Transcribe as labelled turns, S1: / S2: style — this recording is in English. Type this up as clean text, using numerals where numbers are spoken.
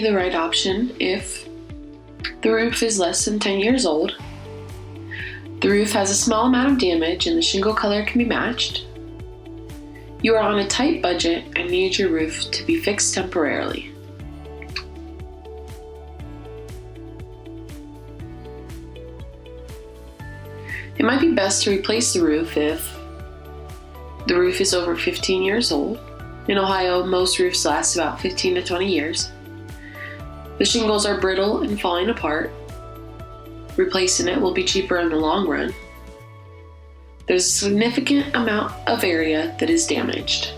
S1: be the right option if the roof is less than 10 years old, the roof has a small amount of damage and the shingle color can be matched, you are on a tight budget and need your roof to be fixed temporarily. It might be best to replace the roof if the roof is over 15 years old. In Ohio, most roofs last about 15 to 20 years. The shingles are brittle and falling apart. Replacing it will be cheaper in the long run. There's a significant amount of area that is damaged.